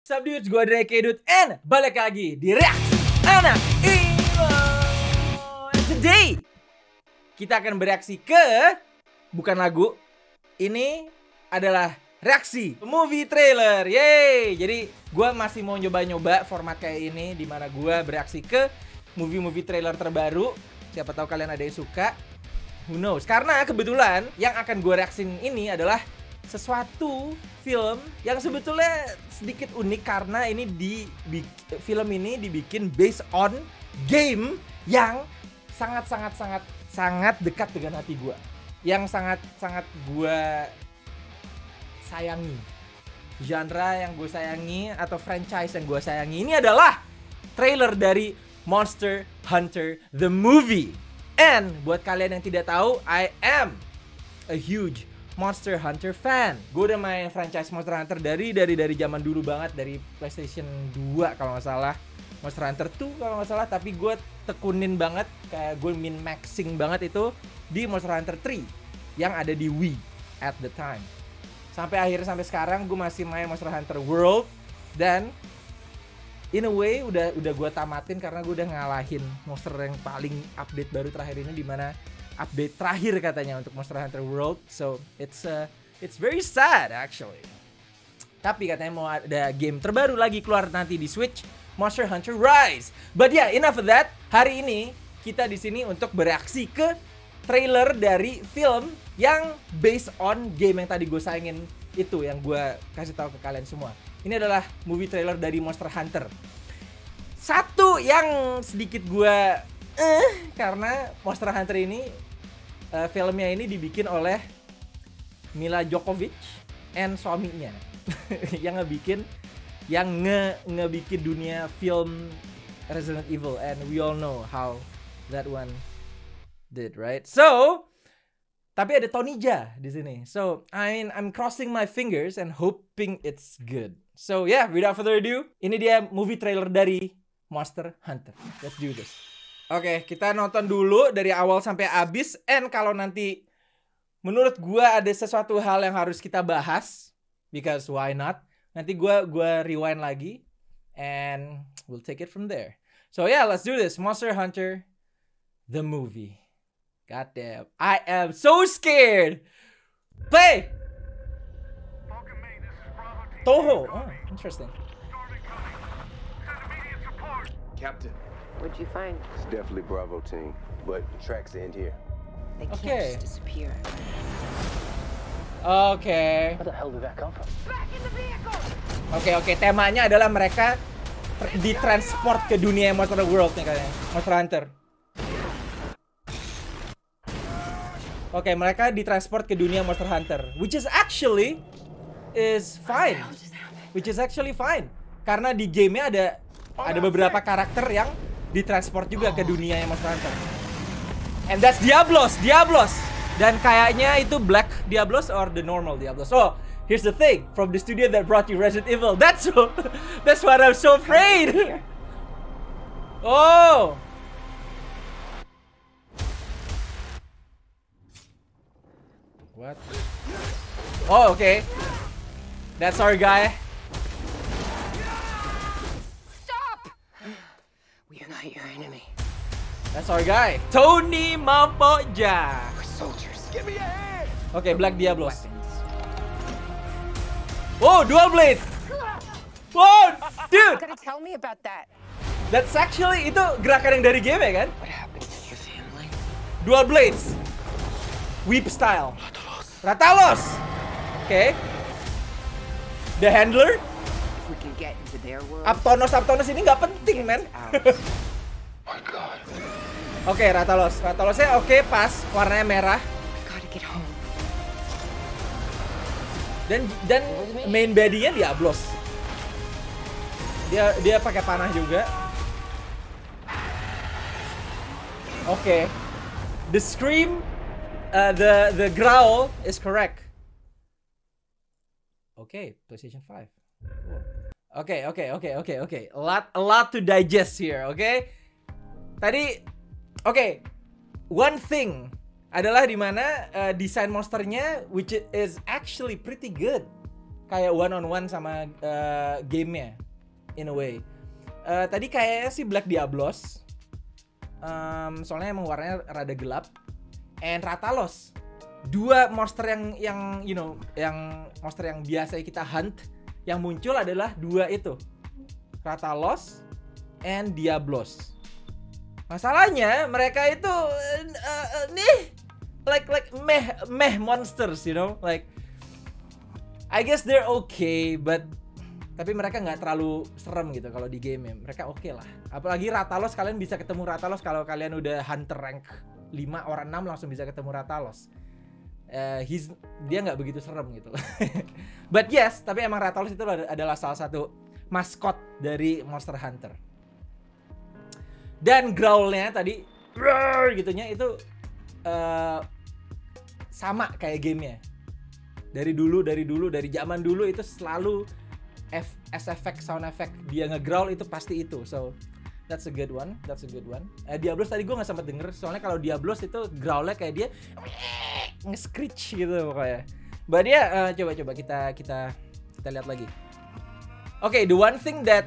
What's up dudes, gue Drake Edut and balik lagi di Reaksi Anak Imo. And today kita akan bereaksi ke bukan lagu, ini adalah reaksi movie trailer. Yeay. Jadi gue masih mau nyoba-nyoba format kayak ini, dimana gue bereaksi ke movie trailer terbaru. Siapa tahu kalian ada yang suka, who knows. Karena kebetulan yang akan gue reaksin ini adalah sesuatu film yang sebetulnya sedikit unik karena ini film ini dibikin based on game yang sangat dekat dengan hati gue, yang sangat gue sayangi, genre yang gue sayangi atau franchise yang gue sayangi. Ini adalah trailer dari Monster Hunter the movie. And buat kalian yang tidak tahu, I am a huge Monster Hunter fan. Gue udah main franchise Monster Hunter dari zaman dulu banget, dari PlayStation 2 kalau nggak salah, Monster Hunter 2 kalau nggak salah. Tapi gue tekunin banget, kayak gue min-maxing banget itu di Monster Hunter 3 yang ada di Wii at the time. Sampai sekarang gue masih main Monster Hunter World, dan in a way udah gue tamatin karena gue udah ngalahin monster yang paling update baru terakhir ini, dimana update terakhir katanya untuk Monster Hunter World. So it's very sad actually. Tapi katanya mau ada game terbaru lagi keluar nanti di Switch, Monster Hunter Rise. But yeah, enough of that. Hari ini kita di sini untuk bereaksi ke trailer dari film yang based on game yang tadi gue sayangin itu, yang gue kasih tahu ke kalian semua. Ini adalah movie trailer dari Monster Hunter. Satu yang sedikit gue karena Monster Hunter ini filmnya ini dibikin oleh Mila Jovovich and suaminya yang ngebikin dunia film Resident Evil, and we all know how that one did, right? So, tapi ada Tony Jaa di sini. So, I'm crossing my fingers and hoping it's good. So, yeah, without further ado, ini dia movie trailer dari Monster Hunter. Let's do this. Oke, kita nonton dulu dari awal sampai habis. And kalau nanti menurut gua ada sesuatu hal yang harus kita bahas, because why not? Nanti gua rewind lagi and we'll take it from there. So yeah, let's do this. Monster Hunter the movie. God damn, I am so scared. Play. Toho. Oh, interesting. Captain. What'd you find? It's definitely Bravo team, but the tracks end here. They can't Okay. just disappear. Oke. Where the hell did that come from? Back in the vehicle! Oke, temanya adalah mereka ditransport ke dunia Monster World nih kayaknya. Monster Hunter. Oke, mereka ditransport ke dunia Monster Hunter, which is actually fine. Which is actually fine. Karena di gamenya ada beberapa karakter yang ditransport juga ke dunia Monster Hunter. And that's Diablos. Dan kayaknya itu Black Diablos or the normal Diablos. Oh, here's the thing, from the studio that brought you Resident Evil. That's what I'm so afraid. Oh. What? Oh, okay. That's our guy. Stop! We are not your enemy. That's our guy. Tony Mampoja. We're soldiers. Give me a hand! Okay, Black Diablos. Oh, dual blade. Whoa, dude. Gotta tell me about that. That's actually itu gerakan yang dari game ya kan? What happened to your family? Dual blades. Whip style. Ratalos. Okay. The handler. If we can get into their world, Aptonos ini nggak penting, man. ours. My God. Oke, Ratalosnya oke, pas warnanya merah. We gotta get home. Dan main body-nya Diablos. Dia pakai panah juga. Oke. The scream, the growl is correct. Oke, PlayStation 5. Oke. A lot to digest here, oke? Tadi, oke. One thing adalah dimana desain monsternya, which is actually pretty good. kayak one on one sama gamenya in a way. Tadi kayaknya sih Black Diablos, soalnya emang warnanya rada gelap. And Rathalos, dua monster yang you know, yang monster yang biasa kita hunt, yang muncul adalah dua itu, Rathalos and Diablos. Masalahnya mereka itu nih like meh monsters, you know, like I guess they're okay, but tapi mereka nggak terlalu serem gitu kalau di game ya. Mereka oke lah. Apalagi Rathalos, kalian bisa ketemu Rathalos kalau kalian udah hunter rank 5 or 6 langsung bisa ketemu Rathalos. Dia nggak begitu serem gitu. But yes, tapi emang Rathalos itu adalah salah satu maskot dari Monster Hunter. Dan growl-nya tadi gitunya itu sama kayak gamenya. Dari zaman dulu itu selalu effect, sound effect dia nge-growl itu pasti itu. So that's a good one. Diablos tadi gue nggak sempat denger, soalnya kalau Diablos itu growlnya kayak dia nge-screech gitu pokoknya. But ya coba kita lihat lagi. Oke, the one thing that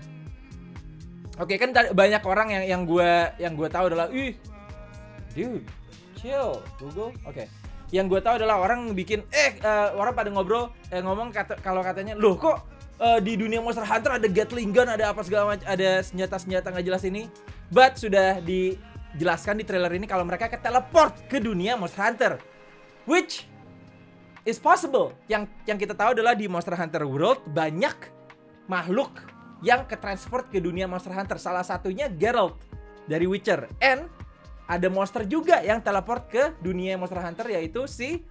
kan banyak orang yang gue tahu adalah dude, chill Google. Oke. Yang gue tahu adalah orang bikin orang pada ngomong kalau katanya, loh kok di dunia Monster Hunter ada Gatling gun, ada apa segala macam, ada senjata nggak jelas ini. But sudah dijelaskan di trailer ini kalau mereka teleport ke dunia Monster Hunter, which is possible. Yang kita tahu adalah di Monster Hunter World banyak makhluk yang transport ke dunia Monster Hunter. Salah satunya Geralt dari Witcher, and ada monster juga yang teleport ke dunia Monster Hunter, yaitu si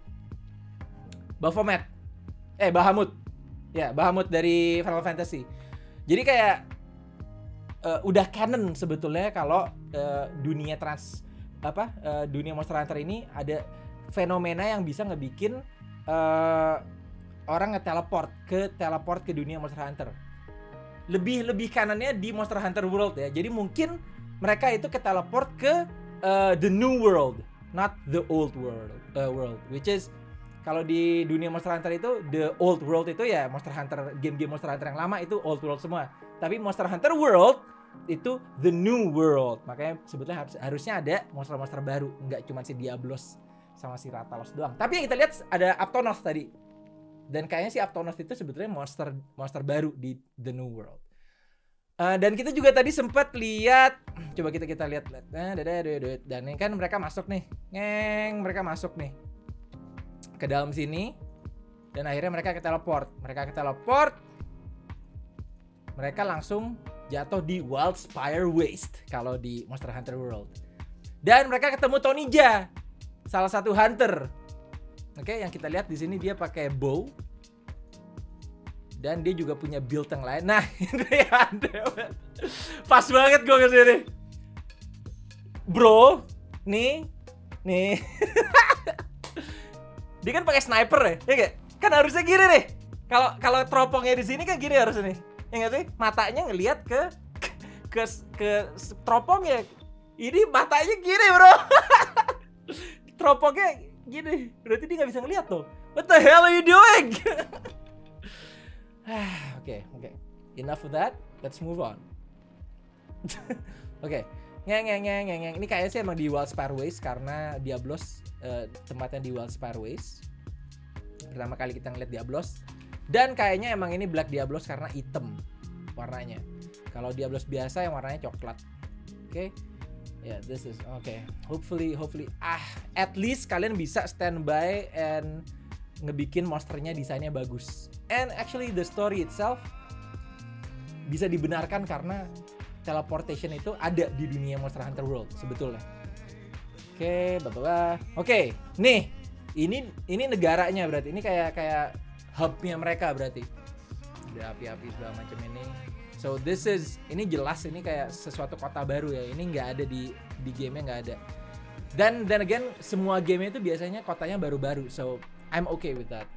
Baphomet. Bahamut. Ya, Bahamut dari Final Fantasy. Jadi kayak udah canon sebetulnya kalau dunia dunia Monster Hunter ini ada fenomena yang bisa ngebikin orang teleport ke dunia Monster Hunter. Lebih kanannya di Monster Hunter World ya. Jadi mungkin mereka itu teleport ke the new world, not the old world, which is kalau di dunia Monster Hunter itu the old world itu ya Monster Hunter, game-game Monster Hunter yang lama itu old world semua. Tapi Monster Hunter World itu the new world. Makanya sebetulnya harusnya ada monster-monster baru, nggak cuma si Diablos sama si Rathalos doang. Tapi yang kita lihat ada Aptonos tadi. Dan kayaknya si Aptonos itu sebetulnya monster baru di the new world. Dan kita juga tadi sempat lihat, coba kita lihat. Dan ini kan mereka masuk nih. Mereka masuk nih ke dalam sini, dan akhirnya mereka teleport. Mereka langsung jatuh di Wildspire Waste kalau di Monster Hunter World. Dan mereka ketemu Tonija, salah satu hunter. Oke, yang kita lihat di sini dia pakai bow. Dan dia juga punya build yang lain. Nah, ini pas banget gue kesini. Bro, nih. Dia kan pakai sniper ya gak? Kan harusnya gini nih. Kalau teropongnya di sini kan gini harusnya nih. Ya nggak sih? Matanya ngelihat ke teropongnya. Ini matanya gini, bro. Teropongnya gini. Berarti dia nggak bisa ngelihat tuh. What the hell are you doing? Oke. Enough of that. Let's move on. Oke. Ngeng. Ini kayaknya sih emang di Wildspire Waste karena Diablos tempatnya di Wildspire Waste. Pertama kali kita ngeliat Diablos. Dan kayaknya emang ini Black Diablos karena hitam warnanya. Kalau Diablos biasa yang warnanya coklat. Oke. Yeah, this is okay. Hopefully at least kalian bisa standby and ngebikin monsternya desainnya bagus. And actually the story itself bisa dibenarkan karena teleportation itu ada di dunia Monster Hunter World sebetulnya. Oke, nih. Ini negaranya berarti. Ini kayak hubnya mereka berarti. Ada api-api segala macam ini. So ini jelas ini kayak sesuatu kota baru ya. Ini nggak ada di gamenya, nggak ada. Dan again semua game itu biasanya kotanya baru-baru. So I'm okay with that.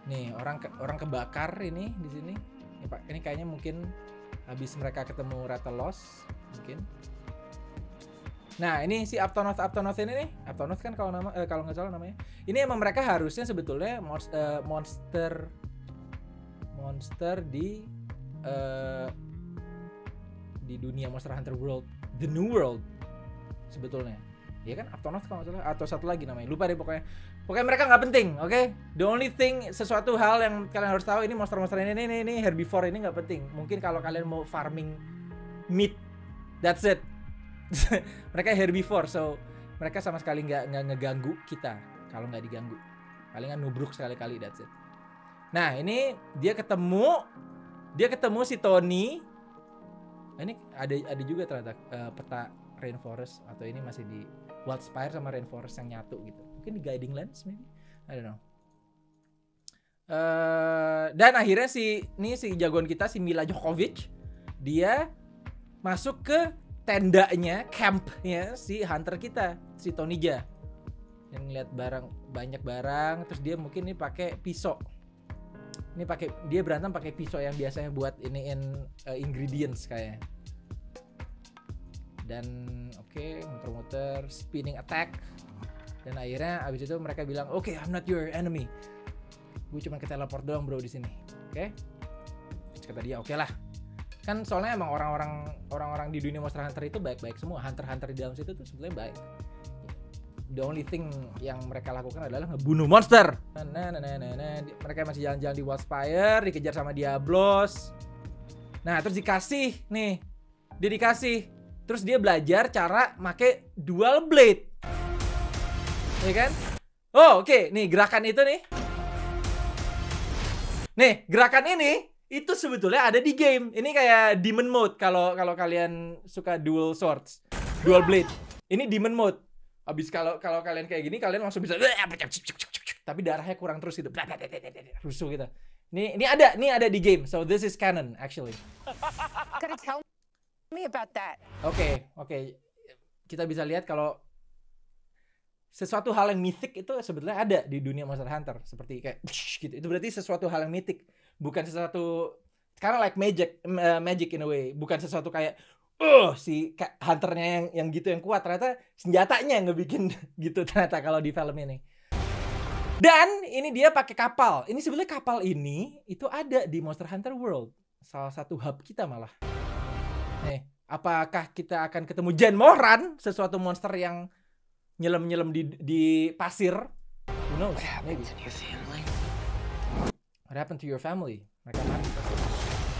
Nih orang kebakar ini di sini. Ini kayaknya mungkin habis mereka ketemu Rathalos mungkin. Nah, ini si Aptonoth ini nih. Aptonoth kan kalau nggak salah namanya. Ini emang mereka harusnya sebetulnya monster di dunia Monster Hunter World, The New World sebetulnya. Iya kan, Aptonoth kalau nggak salah, atau satu lagi namanya. Lupa deh pokoknya. Pokoknya mereka nggak penting, oke? The only thing, sesuatu hal yang kalian harus tahu, ini monster-monster ini herbivore ini nggak penting. Mungkin kalau kalian mau farming meat, that's it. Mereka herbivore, so mereka sama sekali nggak ngeganggu kita. Kalau nggak diganggu, palingan nubruk sekali-kali, that's it. Nah, ini dia ketemu si Tony. Ini ada juga ternyata peta Rainforest, atau ini masih di Wildspire sama Rainforest yang nyatu gitu. Mungkin di Guiding Lands maybe, I don't know. Dan akhirnya si jagoan kita, si Mila Jovovich, dia masuk ke tendanya, campnya si hunter kita, si Tonija, yang ngeliat banyak barang, terus dia mungkin ini pakai pisau. Dia berantem pakai pisau yang biasanya buat iniin ingredients kayaknya. Dan oke, muter-muter, spinning attack. Dan akhirnya abis itu mereka bilang, oke, I'm not your enemy. Gue cuma ke teleport doang bro di sini. Oke. Terus kata dia, oke lah. Kan soalnya emang orang-orang di dunia Monster Hunter itu baik-baik semua. Hunter-hunter di dalam situ tuh sebenarnya baik. The only thing yang mereka lakukan adalah ngebunuh monster. Mereka masih jalan-jalan di Wildspire, dikejar sama Diablos. Nah, terus dikasih. Terus dia belajar cara make dual blade. Ya kan? Oh, oke. Nih, gerakan itu nih. Nih, gerakan ini itu sebetulnya ada di game. Ini kayak demon mode kalau kalian suka dual swords, dual blade. Ini demon mode. Abis kalau kalian kayak gini, kalian langsung bisa, tapi darahnya kurang terus gitu, rusuh gitu. Ini ada di game. So this is canon actually. Gotta tell me about that. Oke. Kita bisa lihat kalau sesuatu hal yang mythic itu sebetulnya ada di dunia Monster Hunter, seperti kayak gitu. Itu berarti sesuatu hal yang mythic, bukan sesuatu karena like magic in a way, bukan sesuatu kayak si hunternya yang gitu yang kuat, ternyata senjatanya yang ngebikin gitu ternyata kalau di film ini. Dan ini dia pakai kapal. Ini sebenarnya kapal ini itu ada di Monster Hunter World, salah satu hub kita malah. Nih, apakah kita akan ketemu Jen Moran, sesuatu monster yang nyelam di pasir? Who knows? Maybe. What happened to your family? Mereka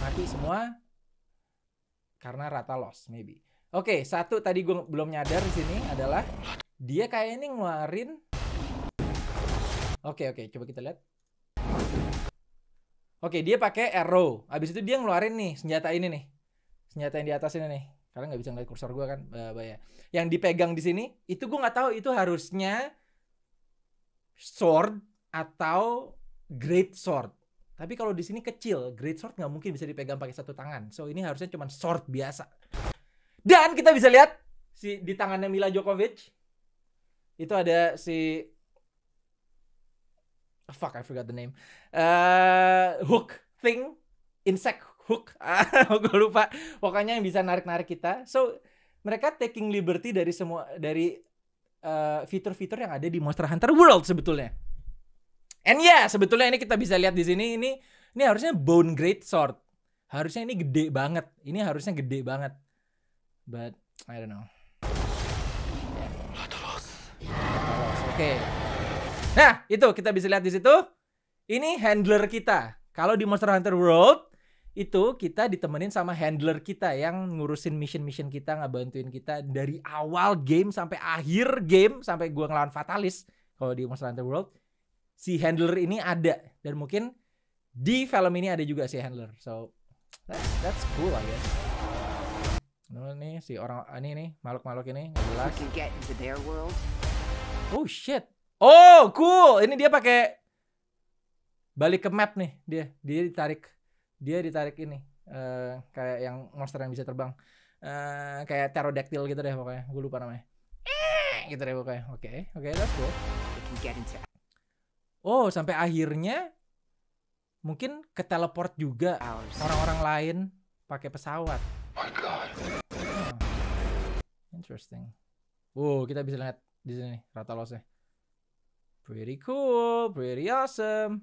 mati semua karena Rathalos, maybe. Oke, satu tadi gue belum nyadar di sini adalah dia kayak ini ngeluarin. Oke, coba kita lihat. Oke, dia pakai arrow. Habis itu dia ngeluarin nih senjata ini nih. Senjata yang di atas ini nih. Karena nggak bisa ngeliat kursor gue kan, bahaya. Yang dipegang di sini, itu gue nggak tahu itu harusnya sword atau great sword. Tapi kalau di sini kecil, great sword nggak mungkin bisa dipegang pakai satu tangan. So ini harusnya cuma sword biasa. Dan kita bisa lihat di tangannya Mila Jovovich itu ada si I forgot the name. Hook thing, insect hook. Gue lupa. Pokoknya yang bisa narik-narik kita. So mereka taking liberty dari fitur-fitur yang ada di Monster Hunter World sebetulnya. And sebetulnya ini kita bisa lihat di sini, ini harusnya bone great sword. Harusnya ini gede banget. Ini harusnya gede banget. But I don't know. Oke. Nah, itu kita bisa lihat di situ. Ini handler kita. Kalau di Monster Hunter World itu kita ditemenin sama handler kita yang ngurusin mission kita, ngebantuin kita dari awal game sampai akhir game, sampai gua ngelawan Fatalis. Kalau di Monster Hunter World, si handler ini ada, dan mungkin di film ini ada juga si handler. So that's cool I guess. Nih si orang ini nih, makhluk-makhluk ini nggak jelas. Oh shit. Oh cool. Ini dia pakai balik ke map nih, dia ditarik ini kayak yang monster yang bisa terbang, kayak pterodactyl gitu deh pokoknya. Gue lupa namanya. Gitu deh pokoknya. Oke, that's cool. Oh, sampai akhirnya mungkin ke teleport juga orang-orang lain pakai pesawat. My God. Interesting. Kita bisa lihat di sini Ratalosnya. Pretty cool, pretty awesome.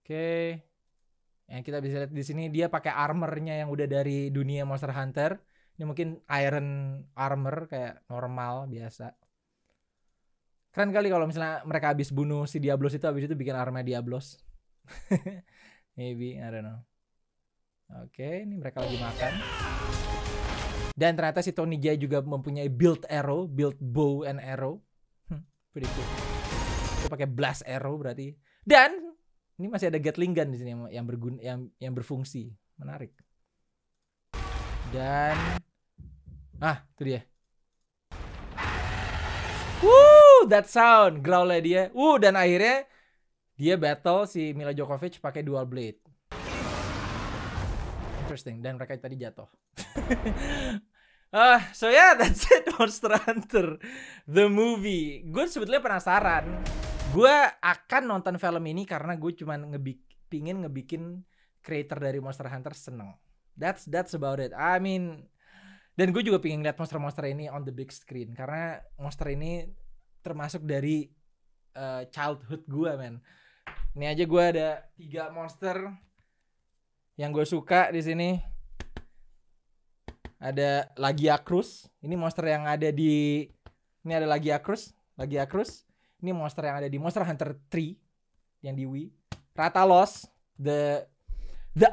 Oke. Yang kita bisa lihat di sini dia pakai armornya yang udah dari dunia Monster Hunter. Ini mungkin iron armor kayak normal biasa. Keren kali kalau misalnya mereka habis bunuh si Diablos itu, habis itu bikin armor Diablos. Maybe, I don't know. Oke, ini mereka lagi makan. Dan ternyata si Tony Jaa juga mempunyai build bow and arrow. Pretty cool. Dia pakai blast arrow berarti. Dan ini masih ada Gatling gun di sini yang berguna, yang berfungsi. Menarik. Dan itu dia. That sound, growl-nya dia. Dan akhirnya dia battle si Mila Jovovich pakai dual blade. Interesting. Dan mereka tadi jatuh. So yeah, that's it, Monster Hunter the movie. Gue sebetulnya penasaran. Gue akan nonton film ini karena gue cuma pingin ngebikin creator dari Monster Hunter seneng. That's about it. I mean, dan gue juga pingin lihat monster-monster ini on the big screen karena monster ini termasuk dari childhood gue, man. Ini aja gue ada 3 monster yang gue suka di sini. Ada Lagiacrus. Ini monster yang ada di Lagiacrus. Ini monster yang ada di Monster Hunter 3 yang di Wii. Ratalos, the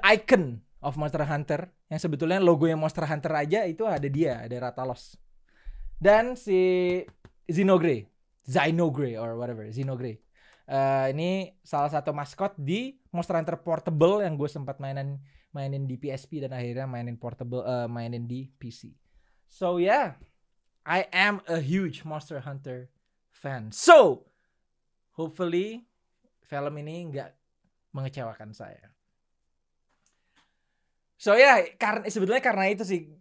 icon of Monster Hunter, yang sebetulnya logonya Monster Hunter aja itu ada Ratalos. Dan si Xenogray or whatever, Xenogray. Ini salah satu maskot di Monster Hunter Portable yang gue sempat mainin di PSP dan akhirnya mainin di PC. So yeah, I am a huge Monster Hunter fan. So, hopefully film ini nggak mengecewakan saya. So ya, sebetulnya karena itu sih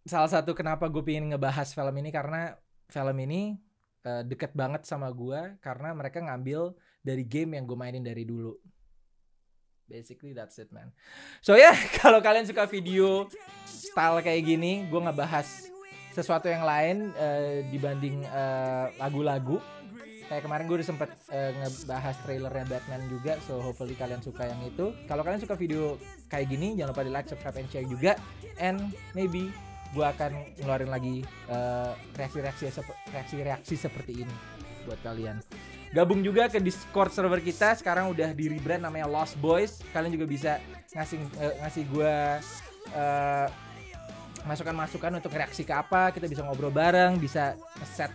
salah satu kenapa gue pengen ngebahas film ini, karena film ini deket banget sama gue karena mereka ngambil dari game yang gue mainin dari dulu. Basically that's it, man. So ya, kalau kalian suka video style kayak gini, gue ngebahas sesuatu yang lain dibanding lagu-lagu. Kayak kemarin gue udah sempet ngebahas trailernya Batman juga. So hopefully kalian suka yang itu. Kalau kalian suka video kayak gini, jangan lupa di like, subscribe, and share juga. And maybe gue akan ngeluarin lagi reaksi-reaksi seperti ini buat kalian. Gabung juga ke Discord server kita. Sekarang udah di rebrand namanya Lost Boys. Kalian juga bisa ngasih gue masukan-masukan untuk reaksi ke apa. Kita bisa ngobrol bareng, bisa set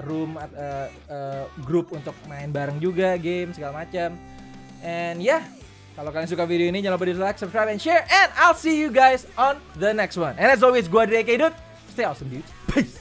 room grup untuk main bareng juga, game segala macam. And yeah, kalau kalian suka video ini jangan lupa di like, subscribe, and share. And I'll see you guys on the next one. And as always, gue Dre K Dude. Stay awesome, dude. Peace.